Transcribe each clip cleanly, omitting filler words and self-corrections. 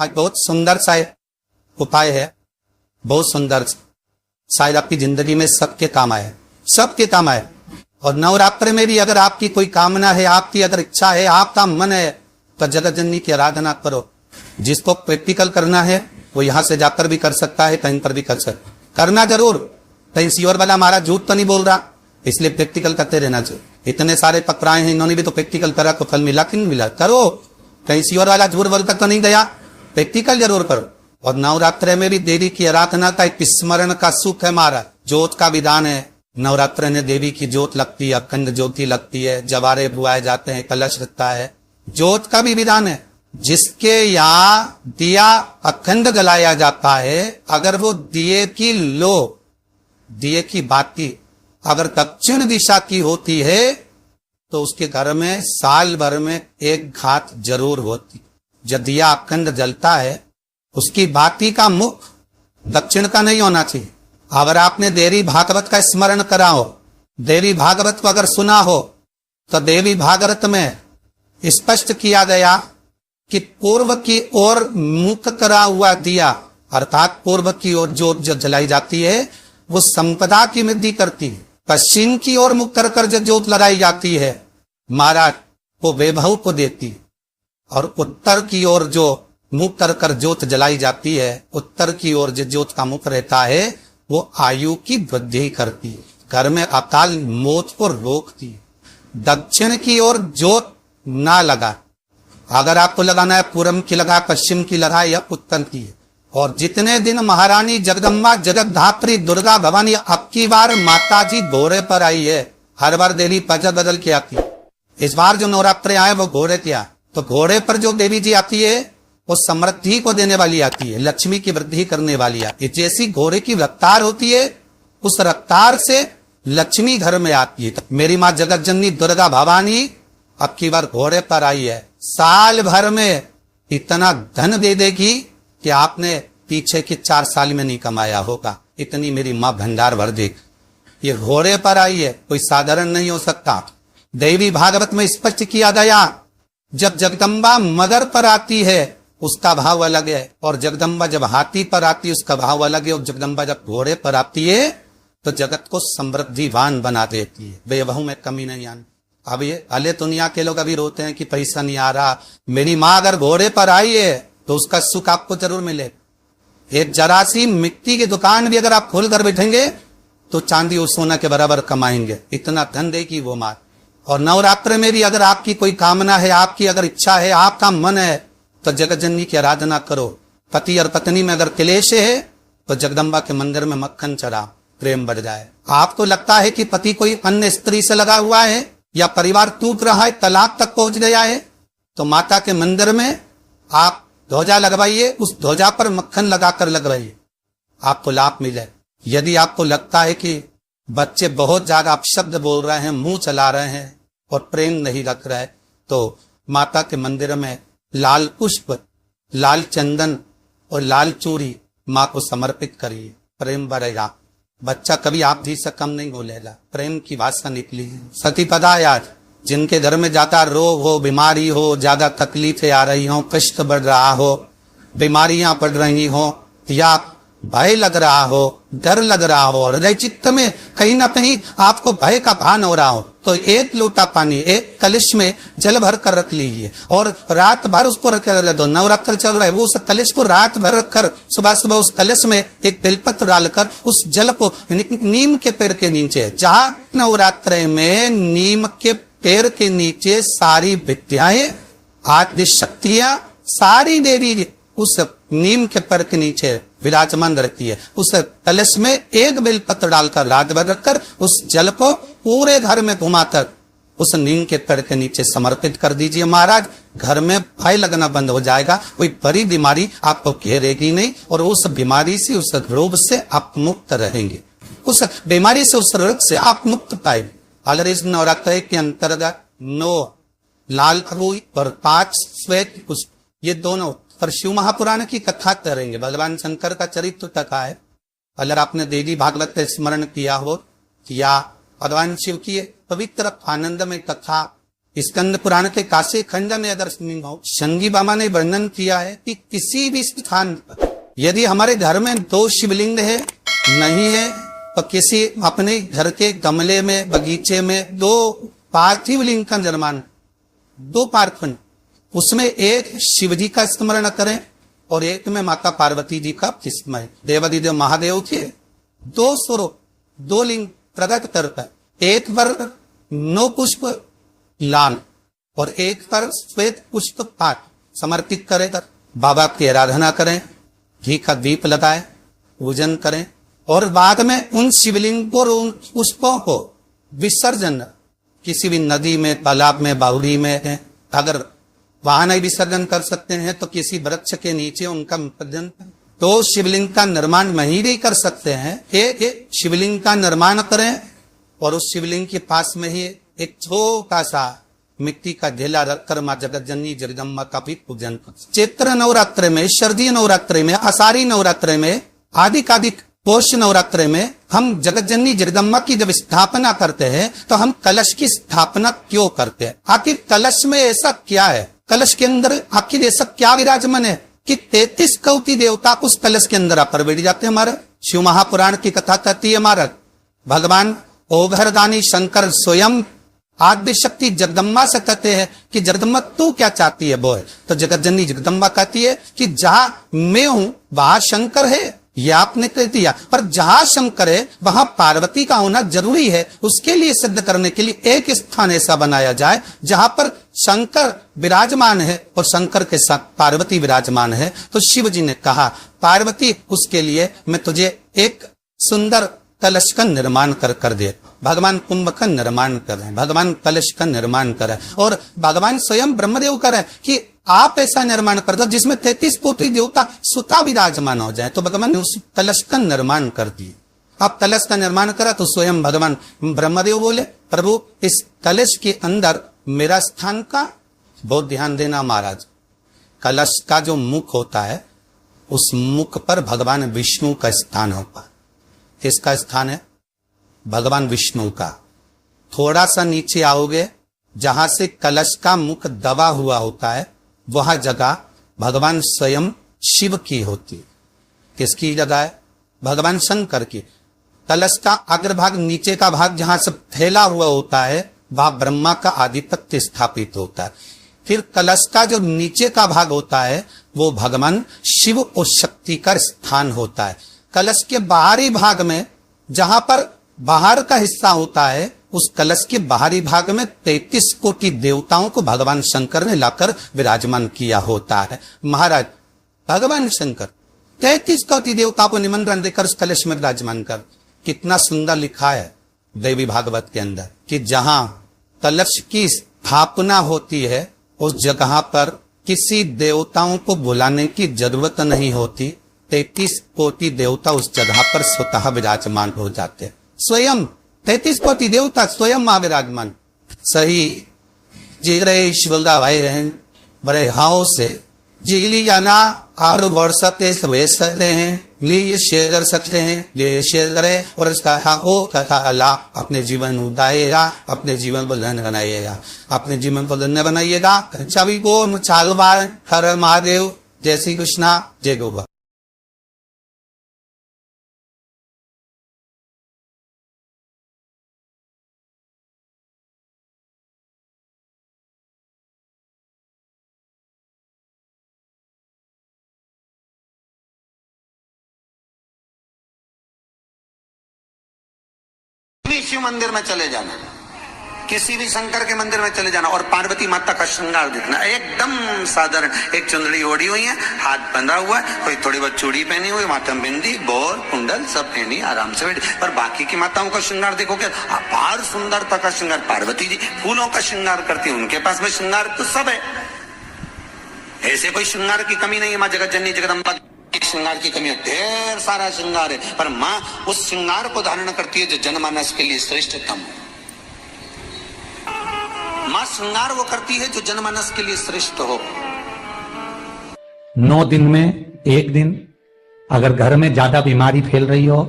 आज बहुत सुंदर सा उपाय है, बहुत सुंदर, शायद आपकी जिंदगी में सबके काम आए, सबके काम आए। और नवरात्र में भी अगर आपकी कोई कामना है, आपकी अगर इच्छा है, आपका मन है, तो जगत जननी की आराधना करो। जिसको प्रैक्टिकल करना है वो यहां से जाकर भी कर सकता है, कहीं पर भी कर सकता, करना जरूर। कहीं सीवर वाला हमारा झूठ तो नहीं बोल रहा, इसलिए प्रैक्टिकल करते रहना चाहिए। इतने सारे पकड़ाए हैं, इन्होंने भी तो प्रैक्टिकल करा, तो फल मिला कि नहीं मिला? करो। कहीं सीवर वाला झूठ बोल तक तो नहीं गया, प्रैक्टिकल जरूर करो। और नवरात्र में भी देवी की आराधना का एक स्मरण का सुख है महाराज। ज्योत का विधान है, नवरात्र में देवी की ज्योत लगती है, अखंड ज्योति लगती है, जवारे बुआए जाते हैं, कलश रखता है, ज्योत का भी विधान है। जिसके यहाँ दिया अखंड जलाया जाता है, अगर वो दिए की लो, दिए की बाती अगर दक्षिण दिशा की होती है तो उसके घर में साल भर में एक घात जरूर होती। जब दिया अखंड जलता है, उसकी बाती का मुख दक्षिण का नहीं होना चाहिए। अगर आपने देवी भागवत का स्मरण करा हो, देवी भागवत को अगर सुना हो, तो देवी भागवत में स्पष्ट किया गया कि पूर्व की ओर मुख करा हुआ दिया, अर्थात पूर्व की ओर ज्योत जो जलाई जाती है वो संपदा की वृद्धि करती है। पश्चिम की ओर मुख कर जो ज्योत लगाई जाती है महाराज, वो वैभव को देती है। और उत्तर की ओर जो मुख कर ज्योत जलाई जाती है, उत्तर की ओर जो ज्योत का मुख रहता है, वो आयु की वृद्धि करती है, घर में अकाल मौत को रोकती है। दक्षिण की ओर ज्योत ना लगा, अगर आपको लगाना है पूरब की लगाए, पश्चिम की लगाए या उत्तर की है। और जितने दिन महारानी जगदम्बा जगतधात्री दुर्गा भवानी अब की बार माता जी घोड़े पर आई है, हर बार देवी पजर बदल के आती है। इस बार जो नवरात्रे आए वो घोड़े क्या, तो घोड़े पर जो देवी जी आती है वो समृद्धि को देने वाली आती है, लक्ष्मी की वृद्धि करने वाली आती है। जैसी घोड़े की रफ्तार होती है, उस रफ्तार से लक्ष्मी घर में आती है। मेरी माँ जगत जननी दुर्गा भवानी अब की बार घोड़े पर आई है, साल भर में इतना धन दे देगी कि आपने पीछे के 4 साल में नहीं कमाया होगा, इतनी मेरी माँ भंडार भर देगी। ये घोड़े पर आई है, कोई साधारण नहीं हो सकता। देवी भागवत में स्पष्ट किया गया, जब जगदम्बा मदर पर आती है उसका भाव अलग है, और जगदम्बा जब हाथी पर आती है उसका भाव अलग है, और जगदम्बा जब घोड़े पर आती है तो जगत को समृद्धिवान बना देती है, वैभव में कमी नहीं आनी। अब ये अले दुनिया के लोग अभी रोते हैं कि पैसा नहीं आ रहा, मेरी माँ अगर घोड़े पर आई है तो उसका सुख आपको जरूर मिले। एक जरा सी मिट्टी की दुकान भी अगर आप खोल कर बैठेंगे तो चांदी और सोना के बराबर कमाएंगे, इतना धन देगी वो माँ। और नवरात्र में भी अगर आपकी कोई कामना है, आपकी अगर इच्छा है, आपका मन है, तो जगत जननी की आराधना करो। पति और पत्नी में अगर क्लेश है तो जगदम्बा के मंदिर में मक्खन चढ़ा, प्रेम बढ़ जाए। आपको लगता है कि पति कोई अन्य स्त्री से लगा हुआ है या परिवार टूट रहा है, तलाक तक पहुंच गया है, तो माता के मंदिर में आप ध्वजा लगवाइए, उस ध्वजा पर मक्खन लगाकर लगवाइए, आपको लाभ मिले। यदि आपको लगता है कि बच्चे बहुत ज्यादा अपशब्द बोल रहे हैं, मुंह चला रहे हैं और प्रेम नहीं रख रहे, तो माता के मंदिर में लाल पुष्प, लाल चंदन और लाल चूड़ी माँ को समर्पित करिए, प्रेम बढ़ेगा। बच्चा कभी आप जी से कम नहीं बोलेगा, प्रेम की भाषा निकली है। सती पता यार, जिनके घर में ज्यादा रोग हो, बीमारी हो, ज्यादा तकलीफें आ रही हो, कष्ट बढ़ रहा हो, बीमारियां बढ़ रही हो, या भय लग रहा हो, डर लग रहा हो, हृदय चित्त में कहीं ना कहीं आपको भय का भान हो रहा हो, तो एक लोटा पानी एक कलश में जल भर कर रख लीजिए और रात भर उसको रख कर दो। नवरात्र चल रहा है, वो उस कलश को रात भर रखकर सुबह सुबह उस कलश में एक बेलपत्र डालकर उस जल को नीम के पेड़ के नीचे, जहाँ नवरात्र में नीम के पेड़ के नीचे सारी विद्याएं, आदि शक्तियां, सारी देवी उस नीम के पेड़ के नीचे विराजमान रहती है। उस कलश में एक बेलपत्र डालकर रात भर रखकर उस जल को पूरे घर में घुमाकर उस नीम के पेड़ के नीचे समर्पित कर दीजिए महाराज। घर में भय लगना बंद हो जाएगा, कोई बड़ी बीमारी आपको घेरेगी नहीं, और उस बीमारी से, उस रोग से आप मुक्त रहेंगे, उस बीमारी से, उस रोग से आप मुक्त पाएंगे। अगर इस नवरात्र के अंतर्गत 9 लाल रुई और 5 श्वेत पुष्प, ये दोनों पर शिव महापुराण की कथा करेंगे, भगवान शंकर का चरित्र कथा है। अगर आपने देवी भागवत का स्मरण किया हो या भगवान शिव की पवित्र आनंद में कथा स्कंद पुराण के काशी खंड में अगर संगी बाबा ने वर्णन किया है कि किसी भी स्थान पर यदि हमारे घर में 2 शिवलिंग है नहीं है तो किसी अपने घर के गमले में बगीचे में 2 पार्थिव लिंग का निर्माण, 2 पार्थिव, उसमें एक शिव जी का स्मरण करें और एक में माता पार्वती जी का स्मरण। देवादिदेव महादेव के 2 स्वरूप 2 लिंग प्रकट करता है, एक पर 9 पुष्प लान और एक पर श्वेत पुष्प पाठ समर्पित करें, बाबा की आराधना करें, घी का दीप लगाएं, पूजन करें और बाद में उन शिवलिंग को और उन पुष्पों को विसर्जन किसी भी नदी में, तालाब में, बावड़ी में, अगर वहां नहीं विसर्जन कर सकते हैं तो किसी वृक्ष के नीचे उनका विसर्जन। तो शिवलिंग का निर्माण वहीं भी कर सकते हैं, एक शिवलिंग का निर्माण करें और उस शिवलिंग के पास में ही एक छोटा सा मिट्टी का ढेला रखकर मां जगत जननी जगदम्बा का भी पूजन कर। चैत्र नवरात्र में, शारदीय नवरात्र में, आषाढ़ी नवरात्र में, आदि पौष नवरात्र में हम जगत जननी जगदम्बा की जब स्थापना करते हैं तो हम कलश की स्थापना क्यों करते हैं? आखिर कलश में ऐसा क्या है? कलश के अंदर आखिर ऐसा क्या विराजमान है कि 33 कोटि देवता उस कलश के अंदर आकर बैठ जाते हैं? हमारा शिव महापुराण की कथा कहती है हमारा भगवान ओघरदानी शंकर स्वयं आद्य शक्ति जगदम्बा से कहते हैं कि जगदम्बा तू क्या चाहती है बोल? तो जगत जननी जगदम्बा कहती है कि जहां मैं हूं वहां शंकर है, यह आपने कह दिया, पर जहां शंकर है वहां पार्वती का होना जरूरी है। उसके लिए सिद्ध करने के लिए एक स्थान ऐसा बनाया जाए जहां पर शंकर विराजमान है और शंकर के साथ पार्वती विराजमान है। तो शिव जी ने कहा पार्वती उसके लिए मैं तुझे एक सुंदर कलश का निर्माण कर दे। भगवान कुंभ का निर्माण करें, भगवान कलश का निर्माण करें और भगवान स्वयं ब्रह्मदेव करें कि आप ऐसा निर्माण कर दो जिसमें 33 कोटि देवता स्वतः विराजमान हो जाए। तो भगवान ने उस कलश का निर्माण कर दिए। आप कलश का निर्माण करा तो स्वयं भगवान ब्रह्मदेव बोले प्रभु इस कलश के अंदर मेरा स्थान का बहुत ध्यान देना महाराज। कलश का जो मुख होता है उस मुख पर भगवान विष्णु का स्थान होता है। किसका स्थान है? भगवान विष्णु का। थोड़ा सा नीचे आओगे जहां से कलश का मुख दबा हुआ होता है वह जगह भगवान स्वयं शिव की होती है। किसकी जगह है? भगवान शंकर की। कलश का अग्रभाग नीचे का भाग जहां से फैला हुआ होता है वह ब्रह्मा का आधिपत्य स्थापित होता है। फिर कलश का जो नीचे का भाग होता है वो भगवान शिव और शक्ति का स्थान होता है। कलश के बाहरी भाग में जहां पर बाहर का हिस्सा होता है उस कलश के बाहरी भाग में 33 कोटि देवताओं को भगवान शंकर ने लाकर विराजमान किया होता है। महाराज भगवान शंकर 33 कोटि देवताओं को निमंत्रण देकर उस कलश में विराजमान कर। कितना सुंदर लिखा है देवी भागवत के अंदर कि जहां कलश की स्थापना होती है उस जगह पर किसी देवताओं को बुलाने की जरूरत नहीं होती। 33 कोटि देवता उस जगह पर स्वतः विराजमान हो जाते हैं। स्वयं 33 कोटि देवता स्वयं महाविराजमान। सही जीरे शिवलदा भाई रहें बड़े हाव से जीली जाना आर वर्षते सवेसते हैं लिए शेयर कर सकते हैं, ये शेयर करें और इसका हो तथा अल्लाह अपने जीवन उदाएगा, अपने जीवन को धन्य बनाइएगा, अपने जीवन को धन्य बनाइएगा। सभी को चाल बार हर महादेव, जय श्री कृष्णा, जय गोवा। शिव मंदिर में चले जाना, किसी भी शंकर के मंदिर में चले जाना और पार्वती माता का श्रृंगार दिखना एकदम साधारण। एक चुंदड़ी ओढ़ी हुई है, हाथ बंधा हुआ है, कोई थोड़ी बहुत चूड़ी पहनी हुई, माथा में बिंदी, बोर, कुंडल सब पहनी, आराम से बैठी। पर बाकी की माताओं का श्रृंगार देखोगे अपार सुंदरता का श्रृंगार। पार्वती जी फूलों का श्रृंगार करती है, उनके पास में श्रृंगार तो सब है, ऐसे कोई श्रृंगार की कमी नहीं है। माँ जगत जननी जगदम्बा श्रृंगार की कमी है, ढेर सारा श्रृंगार है, पर माँ उस श्रृंगार को धारण करती है जो जनमानस के लिए श्रेष्ठतम। माँ श्रृंगार वो करती है जो जनमानस के लिए श्रेष्ठ हो। 9 दिन में एक दिन अगर घर में ज्यादा बीमारी फैल रही हो,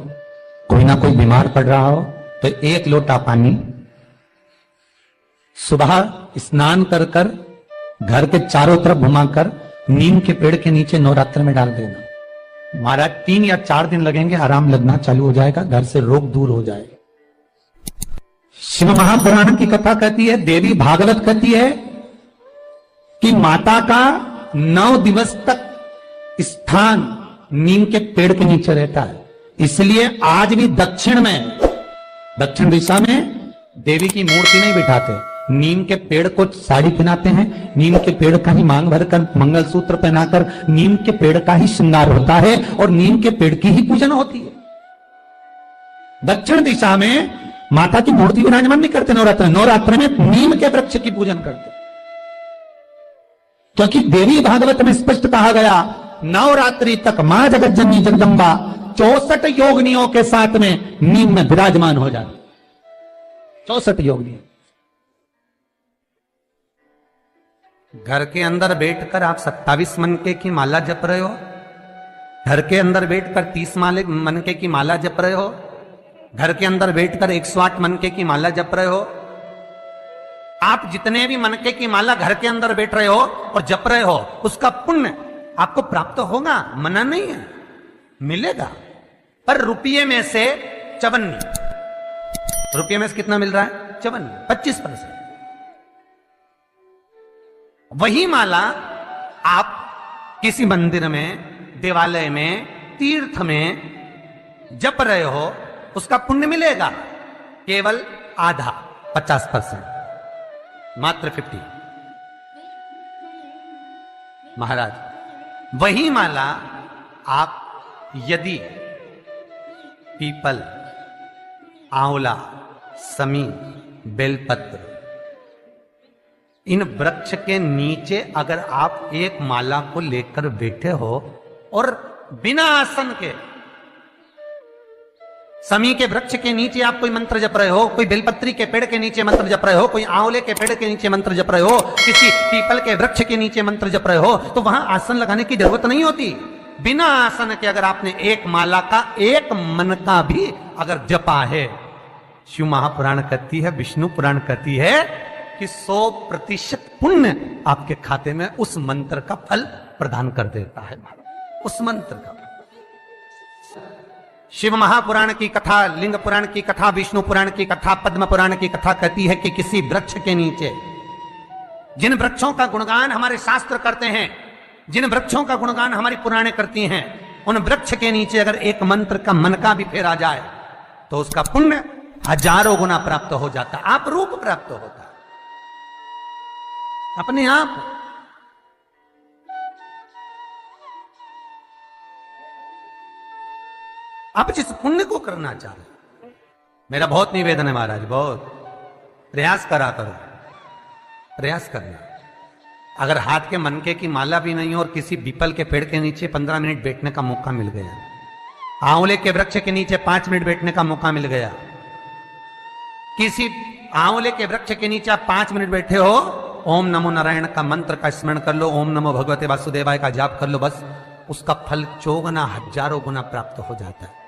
कोई ना कोई बीमार पड़ रहा हो, तो 1 लोटा पानी सुबह स्नान कर कर घर के चारों तरफ घुमाकर नीम के पेड़ के नीचे नवरात्र में डाल देना। महाराज 3 या 4 दिन लगेंगे, आराम लगना चालू हो जाएगा, घर से रोग दूर हो जाएगा। शिव महापुराण की कथा कहती है, देवी भागवत कहती है कि माता का 9 दिवस तक स्थान नीम के पेड़ के नीचे रहता है। इसलिए आज भी दक्षिण दिशा में देवी की मूर्ति नहीं बिठाते, नीम के पेड़ को साड़ी पहनाते हैं, नीम के पेड़ का ही मांग भरकर मंगलसूत्र पहनाकर नीम के पेड़ का ही श्रृंगार होता है और नीम के पेड़ की ही पूजन होती है। दक्षिण दिशा में माता की मूर्ति विराजमान नहीं करते नवरात्र में नीम के वृक्ष की पूजन करते, क्योंकि देवी भागवत में स्पष्ट कहा गया, नवरात्रि तक मां जगत जननी जगदम्बा 64 योगिनियों के साथ में नीम में विराजमान हो जाती। 64 योगिनी। घर के अंदर बैठकर आप 27 मनके की माला जप रहे हो, घर के अंदर बैठकर 30 मनके की माला जप रहे हो, घर के अंदर बैठकर 108 मनके की माला जप रहे हो। आप जितने भी मनके की माला घर के अंदर बैठ रहे हो और जप रहे हो, उसका पुण्य आपको प्राप्त होगा, मना नहीं है, मिलेगा। पर रुपये में से 54, रुपये में से कितना मिल रहा है? 54, 25%। वही माला आप किसी मंदिर में, देवालय में, तीर्थ में जप रहे हो, उसका पुण्य मिलेगा केवल आधा, 50%, मात्र 50। महाराज, वही माला आप यदि पीपल, आंवला, समी, बेलपत्र, इन वृक्ष के नीचे अगर आप एक माला को लेकर बैठे हो और बिना आसन के, समी के वृक्ष के नीचे आप कोई मंत्र जप रहे हो, कोई बेलपत्री के पेड़ के नीचे मंत्र जप रहे हो, कोई आंवले के पेड़ के नीचे मंत्र जप रहे हो, किसी पीपल के वृक्ष के नीचे मंत्र जप रहे हो, तो वहां आसन लगाने की जरूरत नहीं होती। बिना आसन के अगर आपने एक माला का एक मन का भी अगर जपा है, शिव महापुराण कहती है, विष्णु पुराण कहती है कि 100% पुण्य आपके खाते में उस मंत्र का फल प्रदान कर देता है। उस मंत्र का, शिव महापुराण की कथा, लिंग पुराण की कथा, विष्णु पुराण की कथा, पद्म पुराण की कथा कहती है कि किसी वृक्ष के नीचे, जिन वृक्षों का गुणगान हमारे शास्त्र करते हैं, जिन वृक्षों का गुणगान हमारी पुराणे करती हैं, उन वृक्ष के नीचे अगर एक मंत्र का मन का भी फेरा जाए तो उसका पुण्य हजारों गुना प्राप्त हो जाता, आप रूप प्राप्त होता अपने आप। आप जिस पुण्य को करना चाह रहे, मेरा बहुत निवेदन है महाराज, बहुत प्रयास करा करो, प्रयास करना। अगर हाथ के मनके की माला भी नहीं हो और किसी पीपल के पेड़ के नीचे 15 मिनट बैठने का मौका मिल गया, आंवले के वृक्ष के नीचे 5 मिनट बैठने का मौका मिल गया, किसी आंवले के वृक्ष के नीचे आप 5 मिनट बैठे हो, ओम नमो नारायण का मंत्र का स्मरण कर लो, ओम नमो भगवते वासुदेवाय का जाप कर लो, बस उसका फल 4 गुना, हजारों गुना प्राप्त हो जाता है।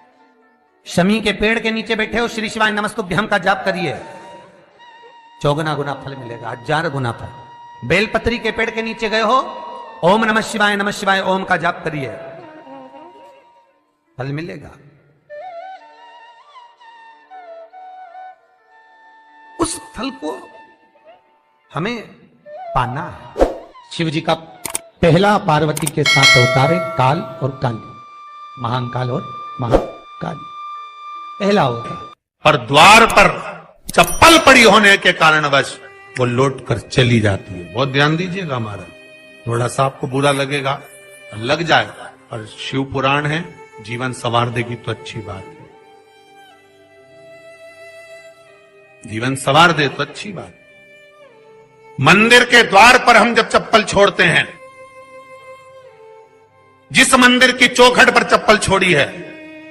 शमी के पेड़ के नीचे बैठे हो, श्री शिवाय नमस्तुभ्यम का जाप करिए, 4 गुना फल मिलेगा, 1000 गुना फल। बेलपत्री के पेड़ के नीचे गए हो, ओम नमः शिवाय ओम का जाप करिए, फल मिलेगा। उस फल को हमें पाना है। शिव जी का पहला पार्वती के साथ अवतार है काल और काली, महाकाल और महाकाली, पहला होता। और द्वार पर चप्पल पड़ी होने के कारणवश वो लौट कर चली जाती है। बहुत ध्यान दीजिएगा महाराज, थोड़ा सा आपको बुरा लगेगा, लग जाएगा, और शिव पुराण है, जीवन संवार देगी तो अच्छी बात है, जीवन संवार दे तो अच्छी बात। मंदिर के द्वार पर हम जब चप्पल छोड़ते हैं, जिस मंदिर की चौखट पर चप्पल छोड़ी है,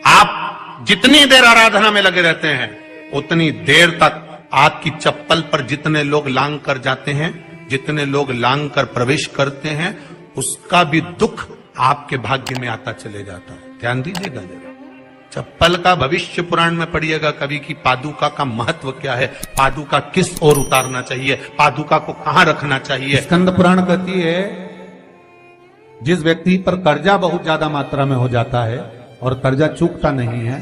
आप जितनी देर आराधना में लगे रहते हैं, उतनी देर तक आपकी चप्पल पर जितने लोग लांग कर जाते हैं, जितने लोग लांग कर प्रवेश करते हैं, उसका भी दुख आपके भाग्य में आता चले जाता है। ध्यान दीजिएगा जरा, चप्पल का भविष्य पुराण में पढ़िएगा कभी कि पादुका का महत्व क्या है, पादुका किस ओर उतारना चाहिए, पादुका को कहां रखना चाहिए। स्कंद पुराण कहती है जिस व्यक्ति पर कर्जा बहुत ज्यादा मात्रा में हो जाता है और कर्जा चूकता नहीं है,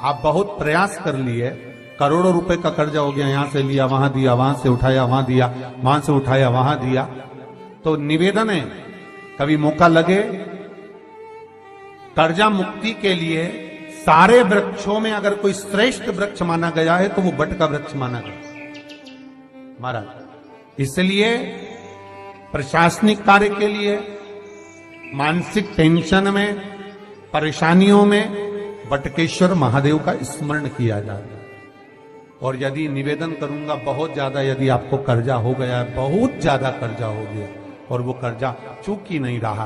आप बहुत प्रयास कर लिए, करोड़ों रुपए का कर्जा हो गया, यहां से लिया वहां दिया, वहां से उठाया वहां दिया, वहां से उठाया वहां दिया, तो निवेदन है कभी मौका लगे कर्जा मुक्ति के लिए सारे वृक्षों में अगर कोई श्रेष्ठ वृक्ष माना गया है तो वो बट का वृक्ष माना गया महाराज। इसलिए प्रशासनिक कार्य के लिए, मानसिक टेंशन में, परेशानियों में बटकेश्वर महादेव का स्मरण किया जाता है। और यदि निवेदन करूंगा बहुत ज्यादा, यदि आपको कर्जा हो गया है, बहुत ज्यादा कर्जा हो गया और वो कर्जा चूक ही नहीं रहा,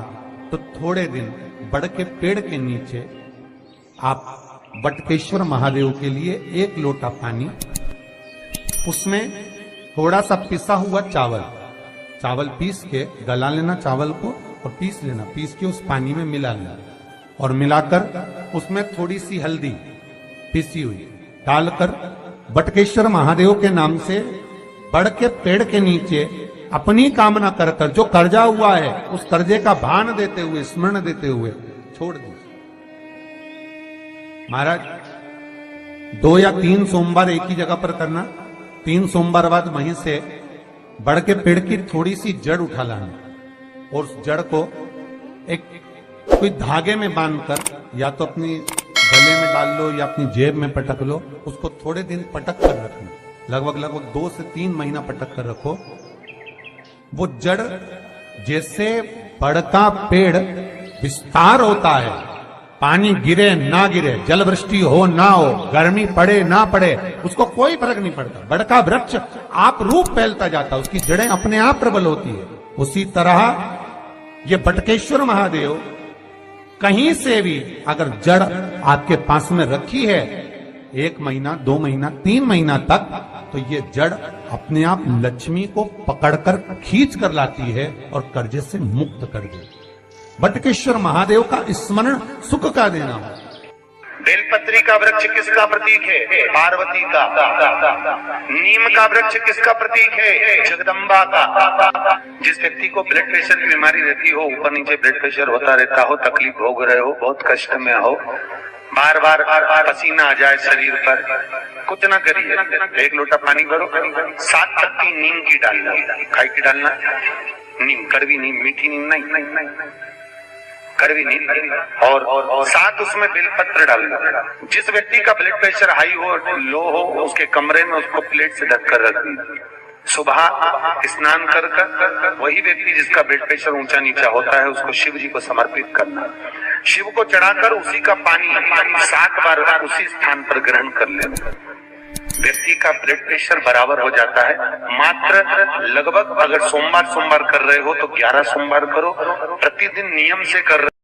तो थोड़े दिन बड़ के पेड़ के नीचे आप बटकेश्वर महादेव के लिए 1 लोटा पानी, उसमें थोड़ा सा पिसा हुआ चावल पीस के गला लेना चावल को और पीस लेना, पीस के उस पानी में मिला लेना और मिलाकर उसमें थोड़ी सी हल्दी पिसी हुई डालकर बटकेश्वर महादेव के नाम से बड़ के पेड़ के नीचे अपनी कामना कर कर जो कर्जा हुआ है उस कर्जे का भान देते हुए, स्मरण देते हुए छोड़ दीजिए। महाराज 2 या 3 सोमवार एक ही जगह पर करना, 3 सोमवार बाद वहीं से बड़ के पेड़ की थोड़ी सी जड़ उठा लाना और उस जड़ को एक कोई धागे में बांधकर या तो अपनी गले में डाल लो या अपनी जेब में पटक लो, उसको थोड़े दिन पटक कर रखना, लगभग 2 से 3 महीना पटक कर रखो। वो जड़ जैसे बड़ का पेड़ विस्तार होता है, पानी गिरे ना गिरे, जल वृष्टि हो ना हो, गर्मी पड़े ना पड़े, उसको कोई फर्क नहीं पड़ता, बड़ का वृक्ष आप रूप फैलता जाता है, उसकी जड़ें अपने आप प्रबल होती है। उसी तरह ये बटकेश्वर महादेव कहीं से भी अगर जड़ आपके पास में रखी है 1 महीना, 2 महीना, 3 महीना तक, तो ये जड़ अपने आप लक्ष्मी को पकड़कर खींच कर लाती है और कर्जे से मुक्त कर देती है। बटकेश्वर महादेव का स्मरण सुख का देना हो। बेलपत्री का वृक्ष किसका प्रतीक है? पार्वती का। नीम का वृक्ष किसका प्रतीक है? जगदम्बा का। जिस व्यक्ति को ब्लड प्रेशर की बीमारी रहती हो, ऊपर नीचे ब्लड प्रेशर होता रहता हो, तकलीफ भोग रहे हो, बहुत कष्ट में हो, बार बार पसीना आ जाए शरीर पर, कुछ ना करिए, 1 लोटा पानी भरो, 7 पत्ती नीम की डालना, खाई की डालना, नीम, कड़वी नीम, मीठी नीम नहीं, कड़वी नीम, और साथ उसमें बेलपत्र डालना। जिस व्यक्ति का ब्लड प्रेशर हाई हो, लो हो, उसके कमरे में उसको प्लेट से ढक कर रख देना। सुबह स्नान कर वही व्यक्ति जिसका ब्लड प्रेशर ऊंचा नीचा होता है उसको शिव जी को समर्पित करना। शिव को चढ़ाकर उसी का पानी 7 बार उसी स्थान पर ग्रहण कर लेना। व्यक्ति का ब्लड प्रेशर बराबर हो जाता है। मात्र लगभग अगर सोमवार कर रहे हो तो 11 सोमवार करो, प्रतिदिन नियम से कर रहे